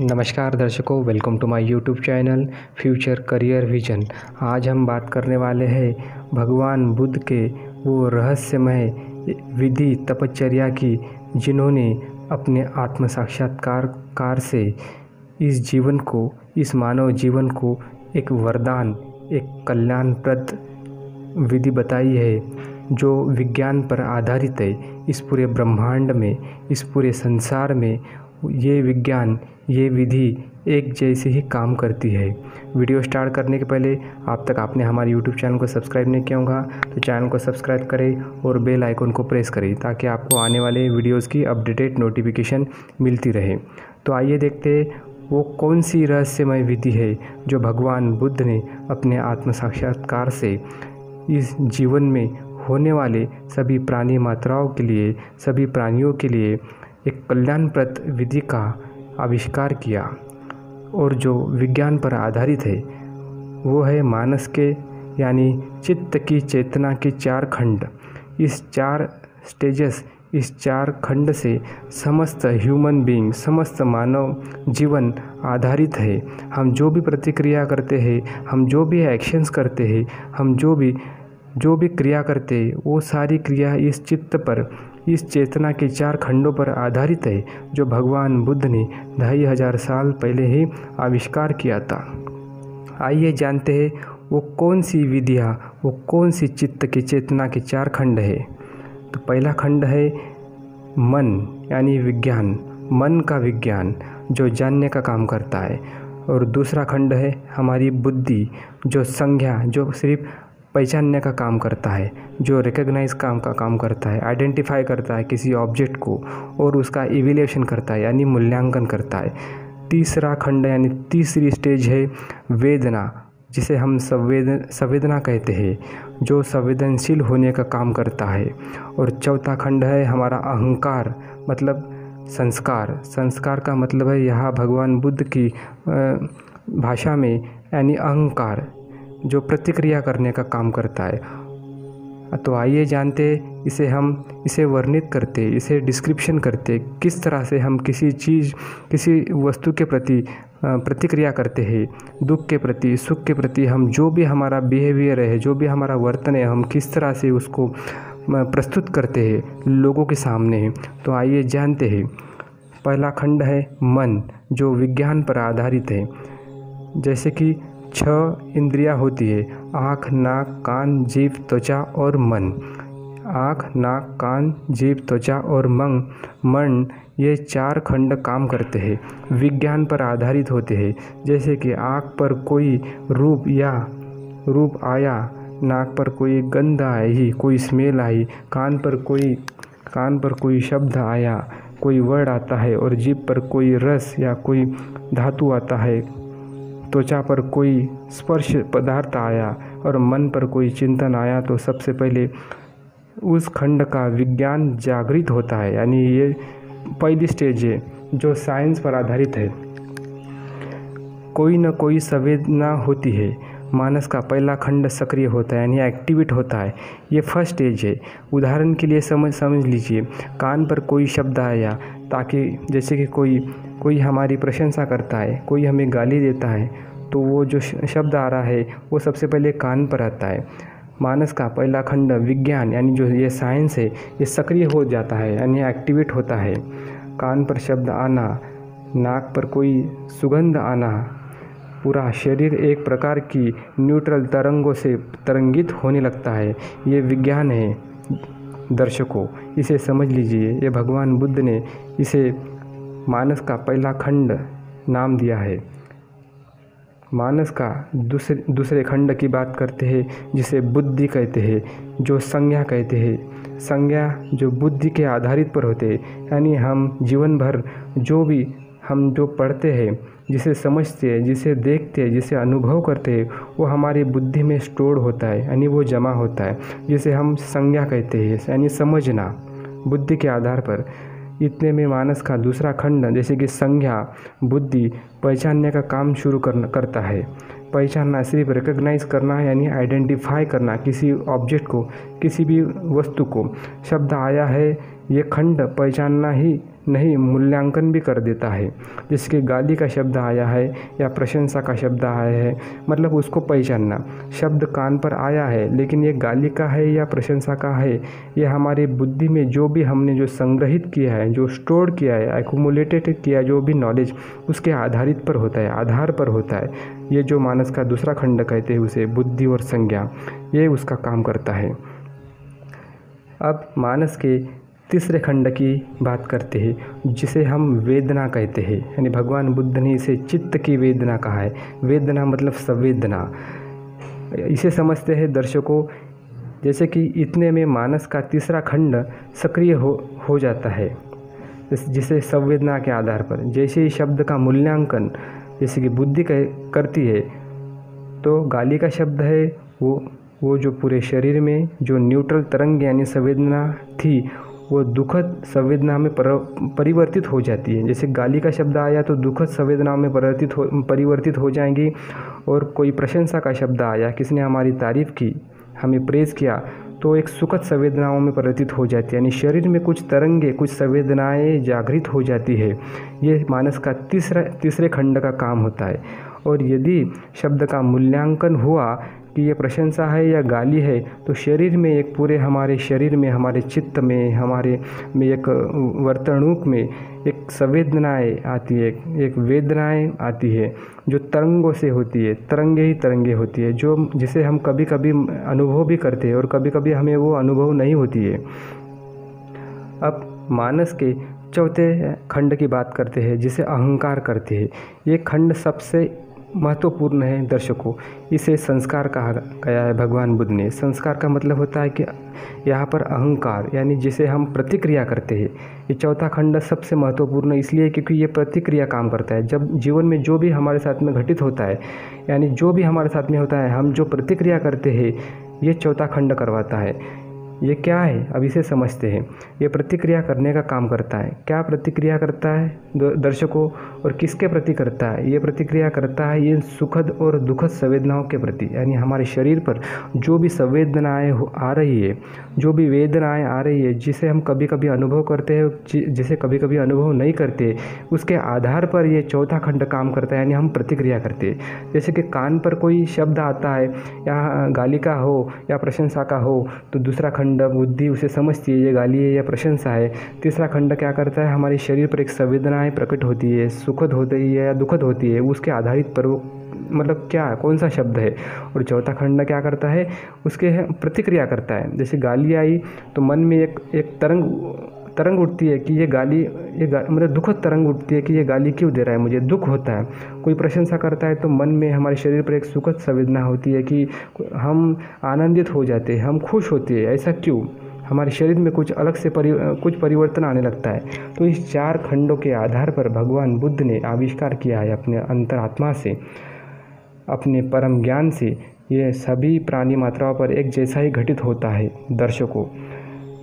नमस्कार दर्शकों, welcome to my YouTube channel future career vision. आज हम बात करने वाले हैं भगवान बुद्ध के वो रहस्यमय विधि तपश्चर्या की जिन्होंने अपने आत्म साक्षात्कार से इस मानव जीवन को एक वरदान, एक कल्याणप्रद विधि बताई है जो विज्ञान पर आधारित है। इस पूरे ब्रह्मांड में, इस पूरे संसार में ये विज्ञान, ये विधि एक जैसे ही काम करती है। वीडियो स्टार्ट करने के पहले आप तक आपने हमारे यूट्यूब चैनल को सब्सक्राइब नहीं किया होगा तो चैनल को सब्सक्राइब करें और बेल आइकन को प्रेस करें ताकि आपको आने वाले वीडियोस की अपडेटेड नोटिफिकेशन मिलती रहे। तो आइए देखते हैं वो कौन सी रहस्यमय विधि है जो भगवान बुद्ध ने अपने आत्म साक्षात्कार से इस जीवन में होने वाले सभी प्राणी मात्राओं के लिए, सभी प्राणियों के लिए एक कल्याणप्रद विधि का आविष्कार किया और जो विज्ञान पर आधारित है वो है मानस के यानी चित्त की चेतना के 4 खंड। इस 4 स्टेजेस, इस 4 खंड से समस्त ह्यूमन बीइंग, समस्त मानव जीवन आधारित है। हम जो भी प्रतिक्रिया करते हैं, हम जो भी एक्शंस करते हैं, हम जो भी क्रिया करते हैं, वो सारी क्रिया इस चित्त पर, इस चेतना के 4 खंडों पर आधारित है जो भगवान बुद्ध ने 2500 साल पहले ही आविष्कार किया था। आइए जानते हैं वो कौन सी विधियाँ, वो कौन सी चित्त की चेतना के 4 खंड है। तो पहला खंड है मन यानी विज्ञान, मन का विज्ञान जो जानने का काम करता है। और दूसरा खंड है हमारी बुद्धि जो संज्ञा, जो सिर्फ पहचानने का काम करता है, जो रिकग्नाइज का काम करता है, आइडेंटिफाई करता है किसी ऑब्जेक्ट को और उसका इवैल्यूएशन करता है यानी मूल्यांकन करता है। तीसरा खंड यानी तीसरी स्टेज है वेदना, जिसे हम संवेदना कहते हैं, जो संवेदनशील होने का काम करता है। और चौथा खंड है हमारा अहंकार, मतलब संस्कार। संस्कार का मतलब है यहाँ भगवान बुद्ध की भाषा में यानी अहंकार, जो प्रतिक्रिया करने का काम करता है। तो आइए जानते इसे वर्णित करते, इसे डिस्क्रिप्शन करते, किस तरह से हम किसी चीज़, किसी वस्तु के प्रति प्रतिक्रिया करते हैं, दुख के प्रति, सुख के प्रति। हम जो भी हमारा बिहेवियर है, जो भी हमारा वर्तन है, हम किस तरह से उसको प्रस्तुत करते हैं लोगों के सामने। तो आइए जानते हैं। पहला खंड है मन, जो विज्ञान पर आधारित है। जैसे कि 6 इंद्रियां होती है, आँख, नाक, कान, जीभ, त्वचा और मन। आँख, नाक, कान, जीभ, त्वचा और मन ये 4 खंड काम करते हैं, विज्ञान पर आधारित होते हैं। जैसे कि आँख पर कोई रूप आया, नाक पर कोई गंध आई, कोई स्मेल आई, कान पर कोई शब्द आया, कोई वर्ड आता है, और जीभ पर कोई रस या कोई धातु आता है, त्वचा पर कोई स्पर्श पदार्थ आया और मन पर कोई चिंतन आया। तो सबसे पहले उस खंड का विज्ञान जागृत होता है, यानी ये पहली स्टेज है जो साइंस पर आधारित है। कोई न कोई संवेदना होती है, मानस का पहला खंड सक्रिय होता है यानी एक्टिवेट होता है। ये फर्स्ट स्टेज है। उदाहरण के लिए समझ लीजिए, कान पर कोई शब्द आया, ताकि जैसे कि कोई हमारी प्रशंसा करता है, कोई हमें गाली देता है, तो वो जो शब्द आ रहा है वो सबसे पहले कान पर आता है। मानस का पहला खंड विज्ञान यानी जो ये साइंस है, ये सक्रिय हो जाता है यानी एक्टिवेट होता है। कान पर शब्द आना, नाक पर कोई सुगंध आना, पूरा शरीर एक प्रकार की न्यूट्रल तरंगों से तरंगित होने लगता है। ये विज्ञान है दर्शकों, इसे समझ लीजिए। ये भगवान बुद्ध ने इसे मानस का पहला खंड नाम दिया है। मानस का दूसरे खंड की बात करते हैं जिसे बुद्धि कहते हैं, जो संज्ञा कहते हैं। संज्ञा जो बुद्धि के आधारित पर होते हैं, यानी हम जीवन भर हम जो पढ़ते हैं, जिसे समझते हैं, जिसे देखते हैं, जिसे अनुभव करते हैं, वो हमारी बुद्धि में स्टोर होता है यानी वो जमा होता है, जिसे हम संज्ञा कहते हैं यानी समझना बुद्धि के आधार पर। इतने में मानस का दूसरा खंड जैसे कि संज्ञा, बुद्धि पहचानने का काम शुरू करता है। पहचानना सिर्फ रिकग्नाइज करना यानी आइडेंटिफाई करना किसी ऑब्जेक्ट को, किसी भी वस्तु को। शब्द आया है, ये खंड पहचानना ही नहीं मूल्यांकन भी कर देता है। जैसे कि गाली का शब्द आया है या प्रशंसा का शब्द आया है, मतलब उसको पहचानना। शब्द कान पर आया है लेकिन ये गाली का है या प्रशंसा का है, ये हमारी बुद्धि में जो भी हमने जो संग्रहित किया है, जो स्टोर किया है, एक्यूमुलेटेड किया जो भी नॉलेज, उसके आधारित पर होता है, आधार पर होता है। ये जो मानस का दूसरा खंड कहते हैं उसे बुद्धि और संज्ञा, ये उसका काम करता है। अब मानस के तीसरे खंड की बात करते हैं जिसे हम वेदना कहते हैं, यानी भगवान बुद्ध ने इसे चित्त की वेदना कहा है। वेदना मतलब संवेदना। इसे समझते हैं दर्शकों जैसे कि इतने में मानस का तीसरा खंड सक्रिय हो जाता है, जिसे संवेदना के आधार पर जैसे ही शब्द का मूल्यांकन जैसे कि बुद्धि करती है, तो गाली का शब्द है वो जो पूरे शरीर में जो न्यूट्रल तरंग यानी संवेदना थी वो दुखद संवेदना में परिवर्तित हो जाती है। जैसे गाली का शब्द आया तो दुखद संवेदनाओं में परिवर्तित हो जाएंगी, और कोई प्रशंसा का शब्द आया, किसने हमारी तारीफ़ की, हमें प्रेज़ किया, तो एक सुखद संवेदनाओं में परिवर्तित हो जाती है, यानी शरीर में कुछ तरंगे, कुछ संवेदनाएं जागृत हो जाती है। ये मानस का तीसरे खंड का काम होता है। और यदि शब्द का मूल्यांकन हुआ कि ये प्रशंसा है या गाली है, तो शरीर में एक पूरे हमारे शरीर में, हमारे चित्त में, हमारे में एक वर्तणुक में एक संवेदनाएं आती है, एक वेदनाएं आती है जो तरंगों से होती है, तरंगे ही तरंगे होती है, जो जिसे हम कभी कभी अनुभव भी करते हैं और कभी कभी हमें वो अनुभव नहीं होती है। अब मानस के चौथे खंड की बात करते हैं जिसे अहंकार करते हैं। ये खंड सबसे महत्वपूर्ण है दर्शकों। इसे संस्कार कहा गया है भगवान बुद्ध ने। संस्कार का मतलब होता है कि यहाँ पर अहंकार यानी जिसे हम प्रतिक्रिया करते हैं। ये चौथा खंड सबसे महत्वपूर्ण इसलिए क्योंकि ये प्रतिक्रिया काम करता है। जब जीवन में जो भी हमारे साथ में घटित होता है, यानी जो भी हमारे साथ में होता है, हम जो प्रतिक्रिया करते हैं, ये चौथा खंड करवाता है। ये क्या है अब इसे समझते हैं। ये प्रतिक्रिया करने का काम करता है। क्या प्रतिक्रिया करता है दर्शकों, और किसके प्रति करता है? ये प्रतिक्रिया करता है ये सुखद और दुखद संवेदनाओं के प्रति, यानी हमारे शरीर पर जो भी संवेदनाएं आ रही है, जो भी वेदनाएं आ रही है, जिसे हम कभी कभी अनुभव करते हैं, जिसे कभी कभी अनुभव नहीं करते, उसके आधार पर ये चौथा खंड काम करता है, यानी हम प्रतिक्रिया करते हैं। जैसे कि कान पर कोई शब्द आता है, या गाली का हो या प्रशंसा का हो, तो दूसरा खंड बुद्धि उसे समझती है ये गाली है या प्रशंसा है। तीसरा खंड क्या करता है, हमारे शरीर पर एक संवेदनाएं प्रकट होती है, सुखद होती है या दुखद होती है, उसके आधारित पर वो मतलब क्या है, कौन सा शब्द है। और चौथा खंड क्या करता है, उसके प्रतिक्रिया करता है। जैसे गाली आई तो मन में एक तरंग उठती है कि ये गाली मतलब दुखद तरंग उठती है कि ये गाली क्यों दे रहा है, मुझे दुख होता है। कोई प्रशंसा करता है तो मन में हमारे शरीर पर एक सुखद संवेदना होती है कि हम आनंदित हो जाते हैं, हम खुश होते हैं। ऐसा क्यों, हमारे शरीर में कुछ अलग से कुछ परिवर्तन आने लगता है। तो इस चार खंडों के आधार पर भगवान बुद्ध ने आविष्कार किया है अपने अंतरात्मा से, अपने परम ज्ञान से, ये सभी प्राणी मात्राओं पर एक जैसा ही घटित होता है। दर्शकों,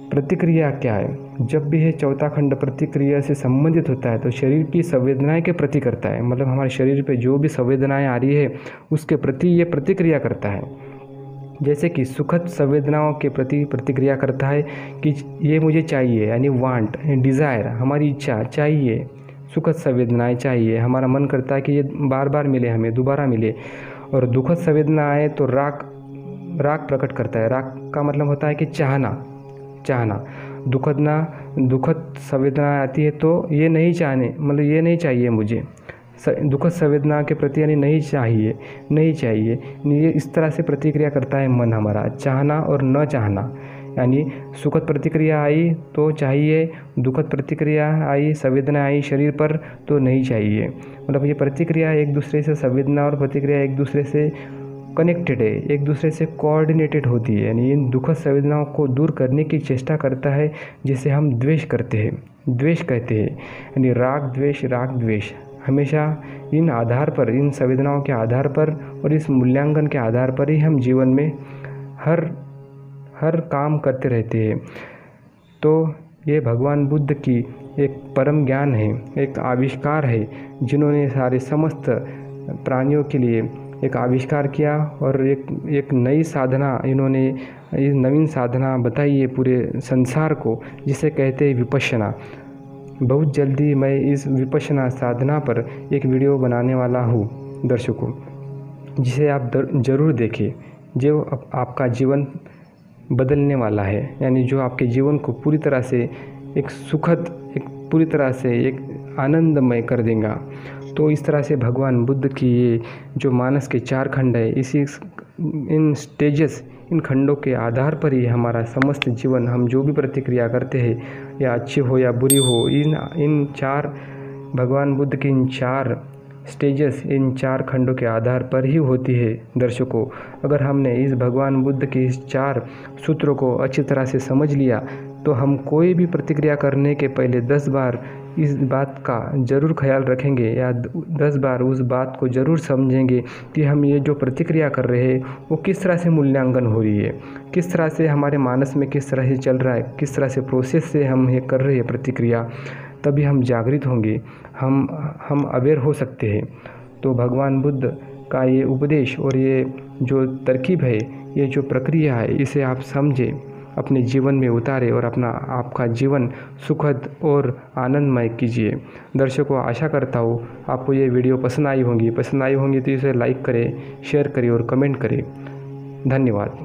प्रतिक्रिया क्या है? जब भी ये चौथा खंड प्रतिक्रिया से संबंधित होता है तो शरीर की संवेदनाएं के प्रति करता है, मतलब हमारे शरीर पे जो भी संवेदनाएं आ रही है उसके प्रति ये प्रतिक्रिया करता है। जैसे कि सुखद संवेदनाओं के प्रति प्रतिक्रिया करता है कि ये मुझे चाहिए, यानी वांट, डिज़ायर, हमारी इच्छा चाहिए, सुखद संवेदनाएं चाहिए, हमारा मन करता है कि ये बार बार मिले, हमें दोबारा मिले। और दुखद संवेदना आए तो राग प्रकट करता है। राग का मतलब होता है कि चाहना। दुखद संवेदना आती है तो ये नहीं चाहने, मतलब ये नहीं चाहिए मुझे, दुखद संवेदना के प्रति यानी नहीं चाहिए, ये इस तरह से प्रतिक्रिया करता है मन हमारा, चाहना और न चाहना। यानी सुखद प्रतिक्रिया आई तो चाहिए, दुखद प्रतिक्रिया आई, संवेदना आई शरीर पर तो नहीं चाहिए। मतलब ये प्रतिक्रिया एक दूसरे से, संवेदना और प्रतिक्रिया एक दूसरे से कनेक्टेड है, एक दूसरे से कोऑर्डिनेटेड होती है। यानी इन दुखद संवेदनाओं को दूर करने की चेष्टा करता है, जिसे हम द्वेष कहते हैं। यानी राग द्वेष हमेशा इन आधार पर, इन संवेदनाओं के आधार पर और इस मूल्यांकन के आधार पर ही हम जीवन में हर काम करते रहते हैं। तो ये भगवान बुद्ध की एक परम ज्ञान है, एक आविष्कार है, जिन्होंने सारे समस्त प्राणियों के लिए एक आविष्कार किया और एक नई साधना, इन्होंने नवीन साधना बताई है पूरे संसार को, जिसे कहते हैं विपश्यना। बहुत जल्दी मैं इस विपश्यना साधना पर एक वीडियो बनाने वाला हूँ दर्शकों, जिसे आप ज़रूर देखें, जो आपका जीवन बदलने वाला है, यानी जो आपके जीवन को पूरी तरह से एक सुखद, एक पूरी तरह से एक आनंदमय कर देगा। तो इस तरह से भगवान बुद्ध की ये जो मानस के 4 खंड है, इन स्टेजेस, इन खंडों के आधार पर ही हमारा समस्त जीवन, हम जो भी प्रतिक्रिया करते हैं, या अच्छी हो या बुरी हो, इन 4 भगवान बुद्ध की इन 4 स्टेजेस, इन 4 खंडों के आधार पर ही होती है दर्शकों। अगर हमने इस भगवान बुद्ध के इस 4 सूत्रों को अच्छी तरह से समझ लिया, तो हम कोई भी प्रतिक्रिया करने के पहले 10 बार इस बात का ज़रूर ख्याल रखेंगे, या 10 बार उस बात को ज़रूर समझेंगे कि हम ये जो प्रतिक्रिया कर रहे हैं वो किस तरह से मूल्यांकन हो रही है, किस तरह से हमारे मानस में किस तरह से चल रहा है, किस तरह से प्रोसेस से हम ये कर रहे हैं प्रतिक्रिया। तभी हम जागृत होंगे, हम अवेयर हो सकते हैं। तो भगवान बुद्ध का ये उपदेश और ये जो तरकीब है, ये जो प्रक्रिया है, इसे आप समझें, अपने जीवन में उतारें और आपका जीवन सुखद और आनंदमय कीजिए। दर्शकों, आशा करता हूँ आपको ये वीडियो पसंद आई होंगी तो इसे लाइक करें, शेयर करें और कमेंट करें। धन्यवाद।